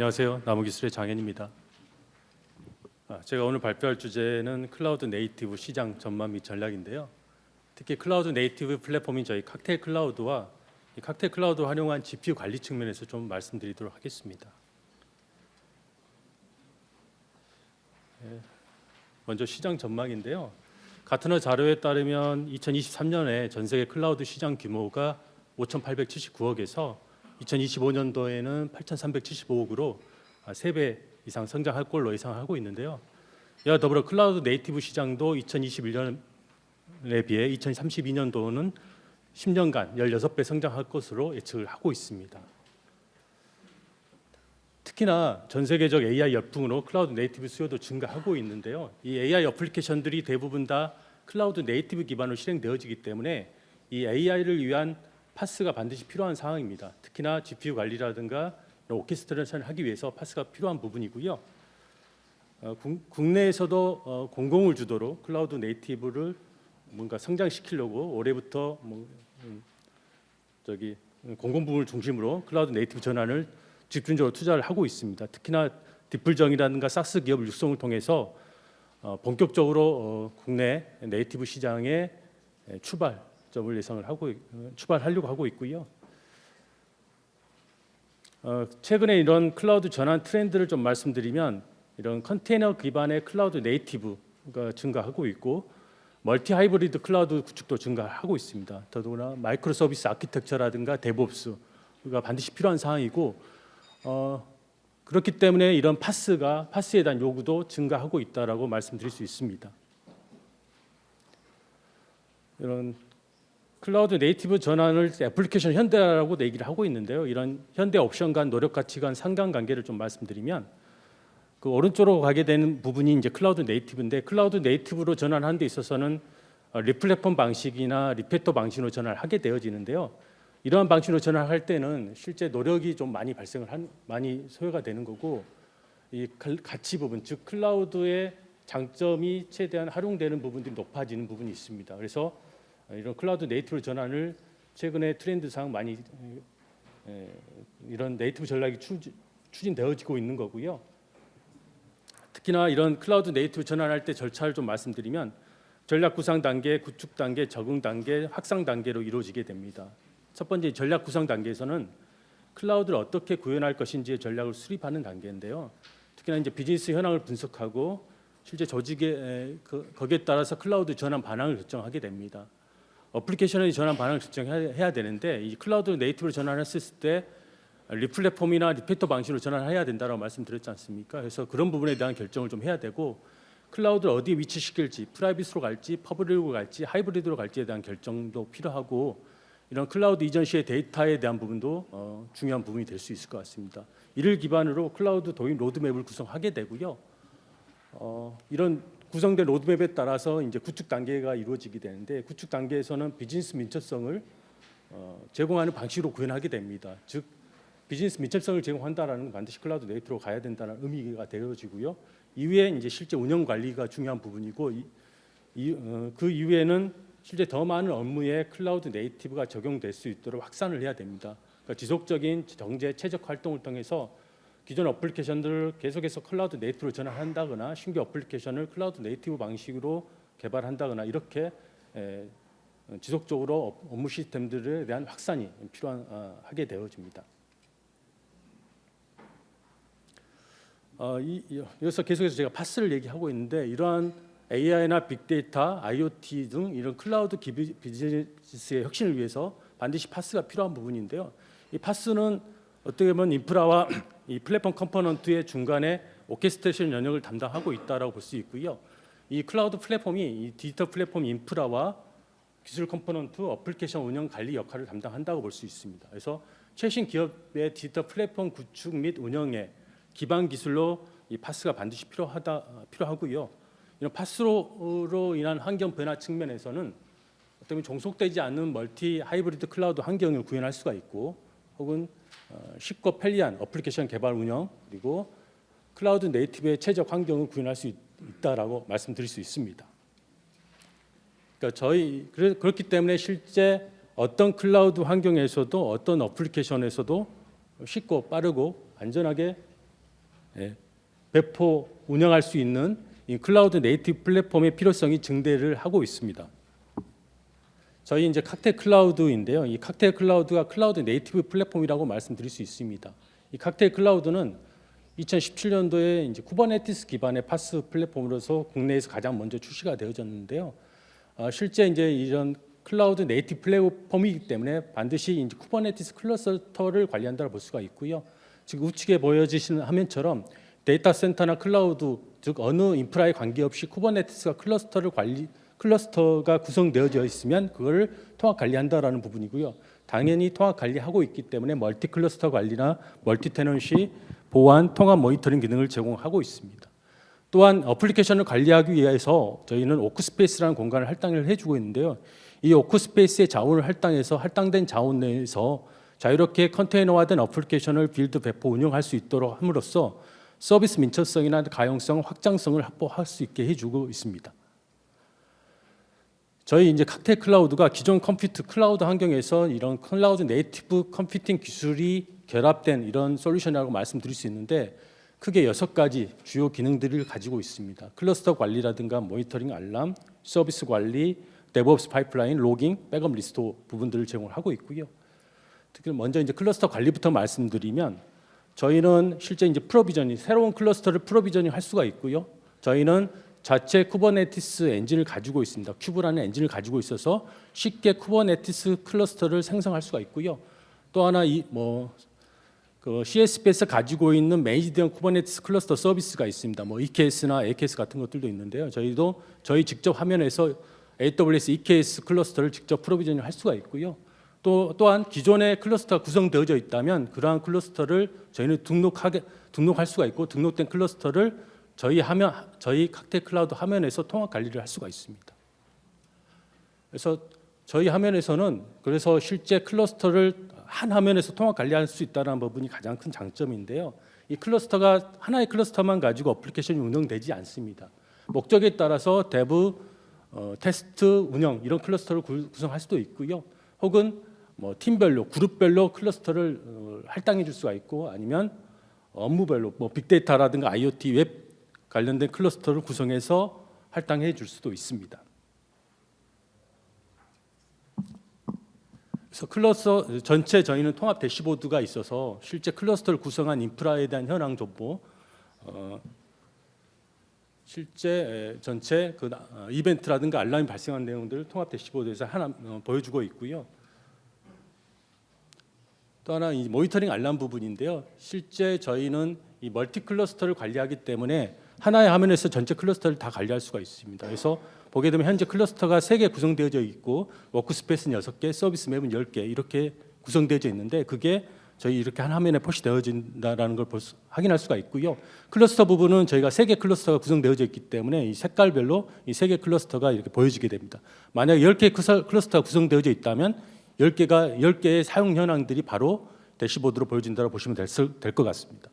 안녕하세요. 나무기술의 장현입니다. 제가 오늘 발표할 주제는 클라우드 네이티브 시장 전망 및 전략인데요. 특히 클라우드 네이티브 플랫폼인 저희 칵테일 클라우드와 이 칵테일 클라우드 활용한 GPU 관리 측면에서 좀 말씀드리도록 하겠습니다. 먼저 시장 전망인데요. 가트너 자료에 따르면 2023년에 전 세계 클라우드 시장 규모가 5,879억에서 2025년도에는 8,375억으로 3배 이상 성장할 걸로 예상하고 있는데요. 이와 더불어 클라우드 네이티브 시장도 2021년에 비해 2032년도는 10년간 16배 성장할 것으로 예측을 하고 있습니다. 특히나 전 세계적 AI 열풍으로 클라우드 네이티브 수요도 증가하고 있는데요. 이 AI 어플리케이션들이 대부분 다 클라우드 네이티브 기반으로 실행되어지기 때문에 이 AI를 위한 파스가 반드시 필요한 상황입니다. 특히나 GPU 관리라든가 오케스트레이션을 하기 위해서 파스가 필요한 부분이고요. 국내에서도 공공을 주도로 클라우드 네이티브를 뭔가 성장시키려고 올해부터 공공 부문을 중심으로 클라우드 네이티브 전환을 집중적으로 투자를 하고 있습니다. 특히나 디플정이라든가 사스 기업 육성을 통해서 본격적으로 국내 네이티브 시장에 출발하려고 하고 있고요. 최근에 이런 클라우드 전환 트렌드를 좀 말씀드리면 이런 컨테이너 기반의 클라우드 네이티브가 증가하고 있고 멀티 하이브리드 클라우드 구축도 증가하고 있습니다. 더더구나 마이크로 서비스 아키텍처라든가 데브옵스가 반드시 필요한 상황이고 그렇기 때문에 이런 파스에 대한 요구도 증가하고 있다라고 말씀드릴 수 있습니다. 이런 클라우드 네이티브 전환을 애플리케이션 현대라고 얘기를 하고 있는데요. 이런 현대 옵션 간 노력 가치 간 상관관계를 좀 말씀드리면 그 오른쪽으로 가게 되는 부분이 이제 클라우드 네이티브인데 클라우드 네이티브로 전환하는 데 있어서는 리플랫폼 방식이나 리페터 방식으로 전환을 하게 되어지는데요. 이러한 방식으로 전환할 때는 실제 노력이 좀 많이 많이 소요가 되는 거고 이 가치 부분 즉 클라우드의 장점이 최대한 활용되는 부분들이 높아지는 부분이 있습니다. 그래서 이런 클라우드 네이티브 전환을 최근에 트렌드상 많이 이런 네이티브 전략이 추진되어지고 있는 거고요. 특히나 이런 클라우드 네이티브 전환할 때 절차를 좀 말씀드리면 전략 구상 단계, 구축 단계, 적응 단계, 확산 단계로 이루어지게 됩니다. 첫 번째 전략 구상 단계에서는 클라우드를 어떻게 구현할 것인지의 전략을 수립하는 단계인데요. 특히나 이제 비즈니스 현황을 분석하고 실제 조직의 거기에 따라서 클라우드 전환 방향을 결정하게 됩니다. 어플리케이션의 전환 방향을 결정해야 되는데 이 클라우드 네이티브로 전환했을 때 리플랫폼이나 리피터 방식으로 전환해야 된다고 말씀드렸지 않습니까? 그래서 그런 부분에 대한 결정을 좀 해야 되고 클라우드를 어디에 위치시킬지 프라이빗으로 갈지 퍼블릭으로 갈지 하이브리드로 갈지에 대한 결정도 필요하고 이런 클라우드 이전 시의 데이터에 대한 부분도 중요한 부분이 될 수 있을 것 같습니다. 이를 기반으로 클라우드 도입 로드맵을 구성하게 되고요. 이런 구성된 로드맵에 따라서 이제 구축 단계가 이루어지게 되는데 구축 단계에서는 비즈니스 민첩성을 제공하는 방식으로 구현하게 됩니다. 즉 비즈니스 민첩성을 제공한다라는 건 반드시 클라우드 네이티브로 가야 된다는 의미가 되어지고요. 이후에 이제 실제 운영 관리가 중요한 부분이고 그 이후에는 실제 더 많은 업무에 클라우드 네이티브가 적용될 수 있도록 확산을 해야 됩니다. 그러니까 지속적인 정제 최적 활동을 통해서 기존 어플리케이션들을 계속해서 클라우드 네이티브로 전환한다거나 신규 어플리케이션을 클라우드 네이티브 방식으로 개발한다거나 이렇게 지속적으로 업무 시스템들에 대한 확산이 하게 되어집니다. 여기서 계속해서 제가 파스를 얘기하고 있는데 이러한 AI나 빅데이터, IoT 등 이런 클라우드 비즈니스의 혁신을 위해서 반드시 파스가 필요한 부분인데요. 이 파스는 어떻게 보면 인프라와 이 플랫폼 컴포넌트의 중간에 오케스트레이션 영역을 담당하고 있다라고 볼 수 있고요. 이 클라우드 플랫폼이 이 디지털 플랫폼 인프라와 기술 컴포넌트, 어플리케이션 운영 관리 역할을 담당한다고 볼 수 있습니다. 그래서 최신 기업의 디지털 플랫폼 구축 및 운영에 기반 기술로 이 파스가 반드시 필요하고요. 이런 파스로 인한 환경 변화 측면에서는 어떻게 보면 종속되지 않는 멀티 하이브리드 클라우드 환경을 구현할 수가 있고 혹은 쉽고 편리한 어플리케이션 개발 운영 그리고 클라우드 네이티브의 최적 환경을 구현할 수 있다라고 말씀드릴 수 있습니다. 그러니까 그렇기 때문에 실제 어떤 클라우드 환경에서도 어떤 어플리케이션에서도 쉽고 빠르고 안전하게 배포 운영할 수 있는 이 클라우드 네이티브 플랫폼의 필요성이 증대를 하고 있습니다. 저희 이제 칵테일 클라우드인데요. 이 칵테일 클라우드가 클라우드 네이티브 플랫폼이라고 말씀드릴 수 있습니다. 이 칵테일 클라우드는 2017년도에 이제 쿠버네티스 기반의 파스 플랫폼으로서 국내에서 가장 먼저 출시가 되어졌는데요. 실제 이제 이런 클라우드 네이티브 플랫폼이기 때문에 반드시 이제 쿠버네티스 클러스터를 관리한다고 볼 수가 있고요. 지금 우측에 보여지시는 화면처럼 데이터 센터나 클라우드 즉 어느 인프라에 관계없이 쿠버네티스가 클러스터가 구성되어져 있으면 그걸 통합 관리한다라는 부분이고요. 당연히 통합 관리하고 있기 때문에 멀티 클러스터 관리나 멀티 테넌시 보안 통합 모니터링 기능을 제공하고 있습니다. 또한 어플리케이션을 관리하기 위해서 저희는 오크스페이스라는 공간을 할당을 해주고 있는데요. 이 오크스페이스의 자원을 할당해서 할당된 자원 내에서 자유롭게 컨테이너화된 어플리케이션을 빌드, 배포, 운영할 수 있도록 함으로써 서비스 민첩성이나 가용성, 확장성을 확보할 수 있게 해주고 있습니다. 저희 이제 칵테일 클라우드가 기존 컴퓨터 클라우드 환경에서 이런 클라우드 네이티브 컴퓨팅 기술이 결합된 이런 솔루션이라고 말씀드릴 수 있는데 크게 6가지 주요 기능들을 가지고 있습니다. 클러스터 관리라든가 모니터링, 알람, 서비스 관리, 데브옵스 파이프라인, 로깅, 백업 리스토 부분들을 제공하고 있고요. 특히 먼저 이제 클러스터 관리부터 말씀드리면 저희는 실제 이제 프로비저닝, 새로운 클러스터를 프로비저닝 할 수가 있고요. 저희는 자체 쿠버네티스 엔진을 가지고 있습니다. 큐브라는 엔진을 가지고 있어서 쉽게 쿠버네티스 클러스터를 생성할 수가 있고요. 또 하나 그 CSP에서 가지고 있는 메이지드형 쿠버네티스 클러스터 서비스가 있습니다. EKS나 AKS 같은 것들도 있는데요. 저희도 저희 직접 화면에서 AWS EKS 클러스터를 직접 프로비저닝 할 수가 있고요. 또한 기존의 클러스터가 구성되어져 있다면 그러한 클러스터를 저희는 등록할 수가 있고 등록된 클러스터를 저희 칵테일 클라우드 화면에서 통합 관리를 할 수가 있습니다. 그래서 저희 화면에서는 그래서 실제 클러스터를 한 화면에서 통합 관리할 수 있다는 부분이 가장 큰 장점인데요. 이 클러스터가 하나의 클러스터만 가지고 어플리케이션이 운영되지 않습니다. 목적에 따라서 데브, 테스트, 운영 이런 클러스터를 구성할 수도 있고요. 혹은 팀별로, 그룹별로 클러스터를 할당해 줄 수가 있고 아니면 업무별로 빅데이터라든가 IoT, 웹 관련된 클러스터를 구성해서 할당해 줄 수도 있습니다. 그래서 클러스터 전체 저희는 통합 대시보드가 있어서 실제 클러스터를 구성한 인프라에 대한 현황 정보, 실제 전체 그 이벤트라든가 알람이 발생한 내용들을 통합 대시보드에서 하나 보여주고 있고요. 또 하나 이 모니터링 알람 부분인데요. 실제 저희는 이 멀티 클러스터를 관리하기 때문에 하나의 화면에서 전체 클러스터를 다 관리할 수가 있습니다. 그래서 보게 되면 현재 클러스터가 3개 구성되어져 있고 워크스페이스는 6개, 서비스 맵은 10개 이렇게 구성되어져 있는데 그게 저희 이렇게 한 화면에 표시되어진다라는 걸 확인할 수가 있고요. 클러스터 부분은 저희가 3개 클러스터가 구성되어져 있기 때문에 이 색깔별로 이 3개 클러스터가 이렇게 보여지게 됩니다. 만약 10개 클러스터가 구성되어져 있다면 10개의 사용 현황들이 바로 대시보드로 보여진다고 보시면 될 것 같습니다.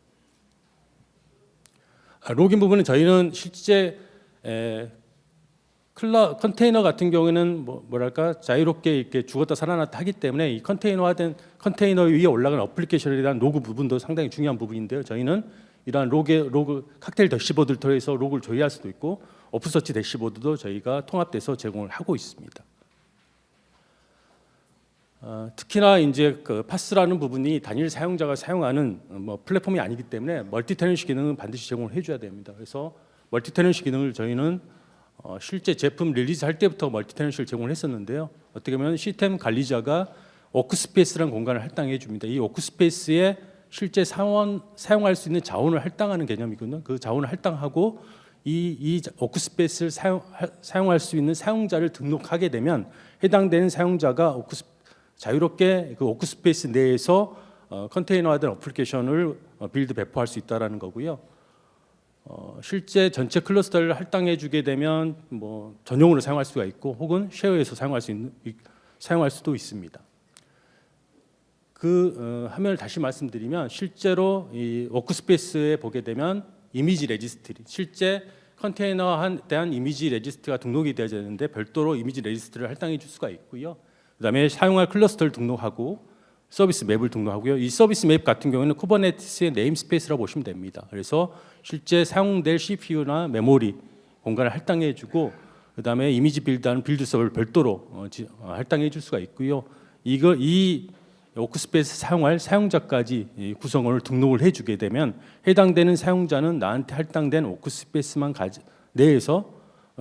로깅 부분은 저희는 실제 컨테이너 같은 경우에는 뭐랄까 자유롭게 이렇게 죽었다 살아났다 하기 때문에 이 컨테이너 위에 올라가는 어플리케이션에 대한 로그 부분도 상당히 중요한 부분인데요. 저희는 이러한 로그 칵테일 대시보드를 통해서 로그를 조회할 수도 있고 오픈서치 대시보드도 저희가 통합돼서 제공을 하고 있습니다. 특히나 이제 그 파스라는 부분이 단일 사용자가 사용하는 플랫폼이 아니기 때문에 멀티 테넌시 기능은 반드시 제공을 해줘야 됩니다. 그래서 멀티 테넌시 기능을 저희는 실제 제품 릴리즈 할 때부터 멀티 테넌시를 제공을 했었는데요. 어떻게 보면 시스템 관리자가 워크스페이스라는 공간을 할당해 줍니다. 이 워크스페이스에 실제 사용할 수 있는 자원을 할당하는 개념이거든요. 그 자원을 할당하고 이 워크스페이스를 사용할 수 있는 사용자를 등록하게 되면 해당되는 사용자가 자유롭게 그 워크스페이스 내에서 컨테이너화된 어플리케이션을 빌드 배포할 수 있다라는 거고요. 실제 전체 클러스터를 할당해 주게 되면 전용으로 사용할 수가 있고 혹은 쉐어해서 사용할 수도 있습니다. 그 화면을 다시 말씀드리면 실제로 이 워크스페이스에 보게 되면 이미지 레지스트리, 실제 컨테이너에 대한 이미지 레지스트가 등록이 되어야 되는데 별도로 이미지 레지스트를 할당해 줄 수가 있고요. 그다음에 사용할 클러스터를 등록하고 서비스 맵을 등록하고요. 이 서비스 맵 같은 경우에는 쿠버네티스의 네임스페이스라고 보시면 됩니다. 그래서 실제 사용될 CPU나 메모리 공간을 할당해주고 그다음에 이미지 빌드하는 빌드 서버를 별도로 할당해줄 수가 있고요. 이 워크스페이스 사용할 사용자까지 구성원을 등록을 해주게 되면 해당되는 사용자는 나한테 할당된 워크스페이스만 내에서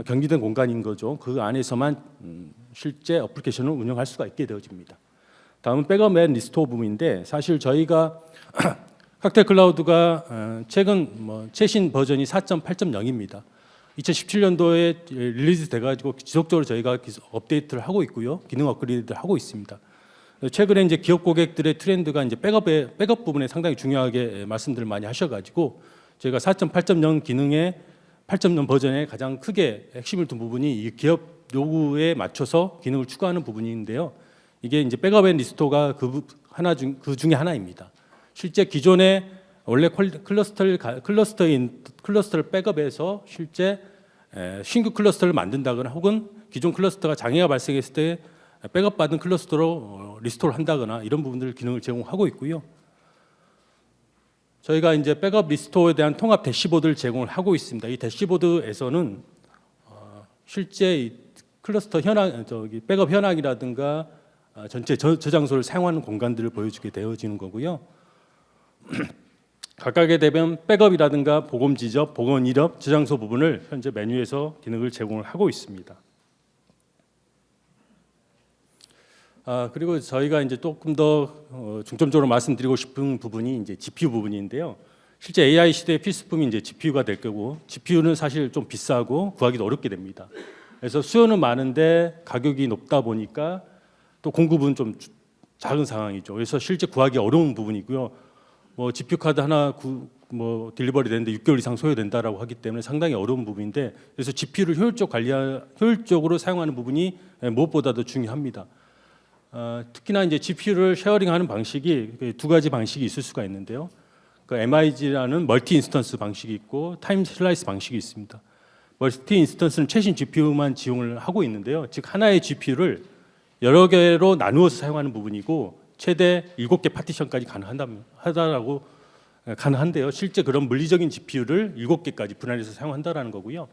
경비된 공간인 거죠. 그 안에서만 실제 어플리케이션을 운영할 수가 있게 되어집니다. 다음은 백업 앤 리스토어 부분인데 사실 저희가 칵테일 클라우드가 최신 버전이 4.8.0입니다. 2017년도에 릴리즈 돼가지고 지속적으로 저희가 업데이트를 하고 있고요, 기능 업그레이드를 하고 있습니다. 최근에 이제 기업 고객들의 트렌드가 이제 백업 부분에 상당히 중요하게 말씀들을 많이 하셔가지고 저희가 4.8.0 기능의 8.0 버전에 가장 크게 핵심을 둔 부분이 이 기업 요구에 맞춰서 기능을 추가하는 부분인데요. 이게 이제 백업 앤 리스토어가 그 중에 하나입니다. 실제 기존에 원래 클러스터를 백업해서 실제 신규 클러스터를 만든다거나 혹은 기존 클러스터가 장애가 발생했을 때 백업 받은 클러스터로 리스토어를 한다거나 이런 부분들 기능을 제공하고 있고요. 저희가 이제 백업 리스토어에 대한 통합 대시보드를 제공을 하고 있습니다. 이 대시보드에서는 실제 이 클러스터 현황, 백업 현황이라든가 전체 저장소를 사용하는 공간들을 보여주게 되어지는 거고요. 각각의 대변 백업이라든가 복원 지적, 복원 이력, 저장소 부분을 현재 메뉴에서 기능을 제공을 하고 있습니다. 그리고 저희가 이제 조금 더 중점적으로 말씀드리고 싶은 부분이 이제 GPU 부분인데요. 실제 AI 시대의 필수품이 이제 GPU가 될 거고, GPU는 사실 좀 비싸고 구하기도 어렵게 됩니다. 그래서 수요는 많은데 가격이 높다 보니까 또 공급은 좀 작은 상황이죠. 그래서 실제 구하기 어려운 부분이고요. GPU 카드 하나 딜리버리 되는데 6개월 이상 소요된다라고 하기 때문에 상당히 어려운 부분인데, 그래서 GPU를 효율적으로 사용하는 부분이 무엇보다도 중요합니다. 특히나 이제 GPU를 쉐어링하는 방식이 두 가지 방식이 있을 수가 있는데요. 그 MIG라는 멀티 인스턴스 방식이 있고 타임 슬라이스 방식이 있습니다. 멀티 인스턴스는 최신 GPU만 지원을 하고 있는데요. 즉 하나의 GPU를 여러 개로 나누어서 사용하는 부분이고 최대 7개 파티션까지 가능한데요. 실제 그런 물리적인 GPU를 7개까지 분할해서 사용한다라는 거고요.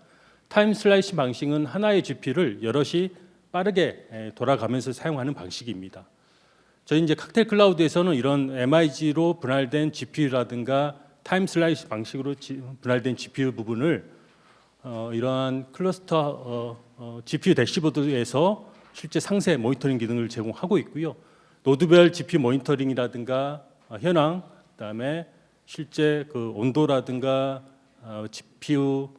타임 슬라이싱 방식은 하나의 GPU를 여럿이 빠르게 돌아가면서 사용하는 방식입니다. 저희 이제 칵테일 클라우드에서는 이런 MIG로 분할된 GPU라든가 타임 슬라이스 방식으로 분할된 GPU 부분을 이러한 클러스터 GPU 대시보드에서 실제 상세 모니터링 기능을 제공하고 있고요. 노드별 GPU 모니터링이라든가 현황, 그다음에 실제 그 온도라든가 GPU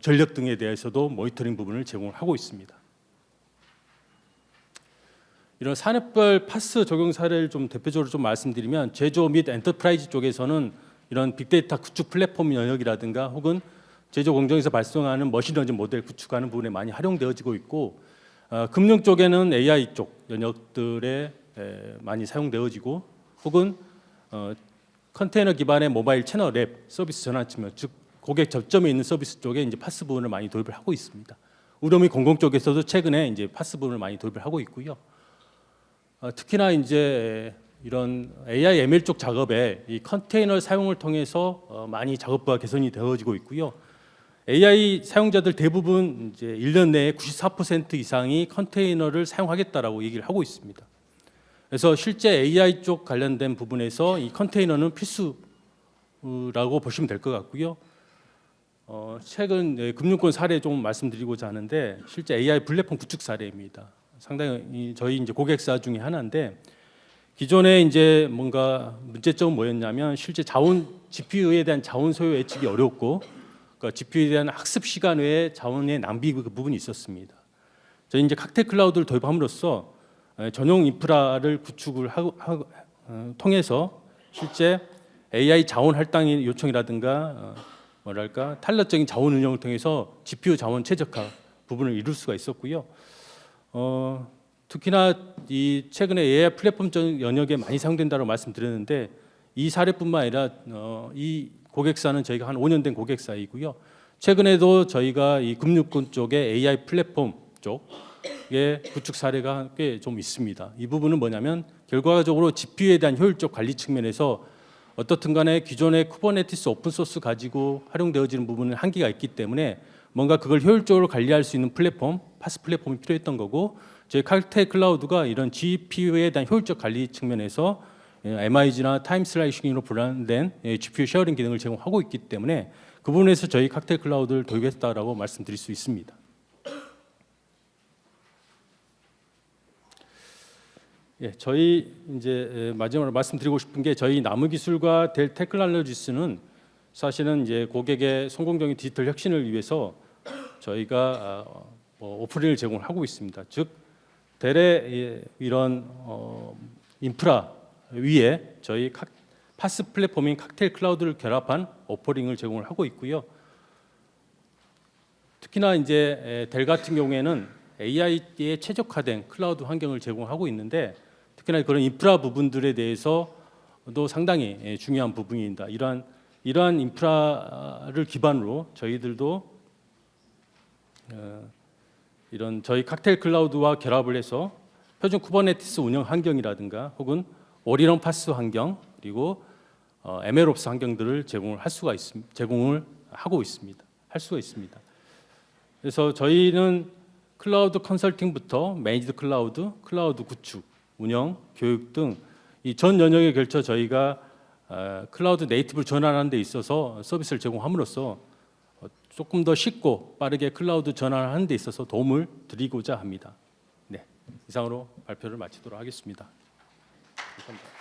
전력 등에 대해서도 모니터링 부분을 제공하고 있습니다. 이런 산업별 파스 적용 사례를 좀 대표적으로 좀 말씀드리면 제조 및 엔터프라이즈 쪽에서는 이런 빅데이터 구축 플랫폼 영역이라든가 혹은 제조 공정에서 발생하는 머신러닝 모델 구축하는 부분에 많이 활용되어지고 있고, 금융 쪽에는 AI 쪽 영역들에 많이 사용되어지고, 혹은 컨테이너 기반의 모바일 채널 앱 서비스 전환 측면, 즉 고객 접점에 있는 서비스 쪽에 이제 파스 부분을 많이 도입을 하고 있습니다. 의료 및 공공 쪽에서도 최근에 이제 파스 부분을 많이 도입을 하고 있고요. 특히나 이제 이런 AI ML 쪽 작업에 이 컨테이너 사용을 통해서 많이 작업부가 개선이 되어지고 있고요. AI 사용자들 대부분 이제 1년 내에 94% 이상이 컨테이너를 사용하겠다라고 얘기를 하고 있습니다. 그래서 실제 AI 쪽 관련된 부분에서 이 컨테이너는 필수라고 보시면 될 것 같고요. 최근 금융권 사례 좀 말씀드리고자 하는데 실제 AI 플랫폼 구축 사례입니다. 상당히 저희 이제 고객사 중에 하나인데, 기존에 이제 뭔가 문제점은 뭐였냐면 실제 GPU에 대한 자원 소요 예측이 어렵고, 그러니까 GPU에 대한 학습 시간 외에 자원의 낭비 그 부분이 있었습니다. 저희 이제 칵테일 클라우드를 도입함으로써 전용 인프라를 구축을 통해서 실제 AI 자원 할당의 요청이라든가 탄력적인 자원 운영을 통해서 GPU 자원 최적화 부분을 이룰 수가 있었고요. 특히나 이 최근에 AI 플랫폼 영역에 많이 사용된다고 말씀드렸는데, 이 사례뿐만 아니라 이 고객사는 저희가 한 5년 된 고객사이고요. 최근에도 저희가 이 금융권 쪽에 AI 플랫폼 쪽에 구축 사례가 꽤 좀 있습니다. 이 부분은 뭐냐면 결과적으로 GPU에 대한 효율적 관리 측면에서 어떻든 간에 기존의 쿠버네티스 오픈소스 가지고 활용되어지는 부분은 한계가 있기 때문에 뭔가 그걸 효율적으로 관리할 수 있는 플랫폼, 파스 플랫폼이 필요했던 거고, 저희 칵테일 클라우드가 이런 GPU에 대한 효율적 관리 측면에서 MIG나 타임 슬라이싱으로 분할된 GPU 쉐어링 기능을 제공하고 있기 때문에 그 부분에서 저희 칵테일 클라우드를 도입했다라고 말씀드릴 수 있습니다. 예, 저희 이제 마지막으로 말씀드리고 싶은 게 저희 나무기술과 델 테크놀로지스는 사실은 이제 고객의 성공적인 디지털 혁신을 위해서 저희가 오프닝을 제공하고 있습니다. 즉 델의 이런 인프라 위에 저희 파스 플랫폼인 칵테일 클라우드를 결합한 오퍼링을 제공을 하고 있고요. 특히나 이제 델 같은 경우에는 AI에 최적화된 클라우드 환경을 제공하고 있는데 특히나 그런 인프라 부분들에 대해서도 상당히 중요한 부분입니다. 이러한 인프라를 기반으로 저희들도 이런 저희 칵테일 클라우드와 결합을 해서 표준 쿠버네티스 운영 환경이라든가 혹은 올인원 파스 환경 그리고 MLOps 환경들을 제공을 하고 있습니다. 할 수가 있습니다. 그래서 저희는 클라우드 컨설팅부터 매니지드 클라우드, 클라우드 구축, 운영, 교육 등 이 전 영역에 걸쳐 저희가 클라우드 네이티브를 전환하는 데 있어서 서비스를 제공함으로써 조금 더 쉽고 빠르게 클라우드 전환하는 데 있어서 도움을 드리고자 합니다. 네, 이상으로 발표를 마치도록 하겠습니다. 감사합니다.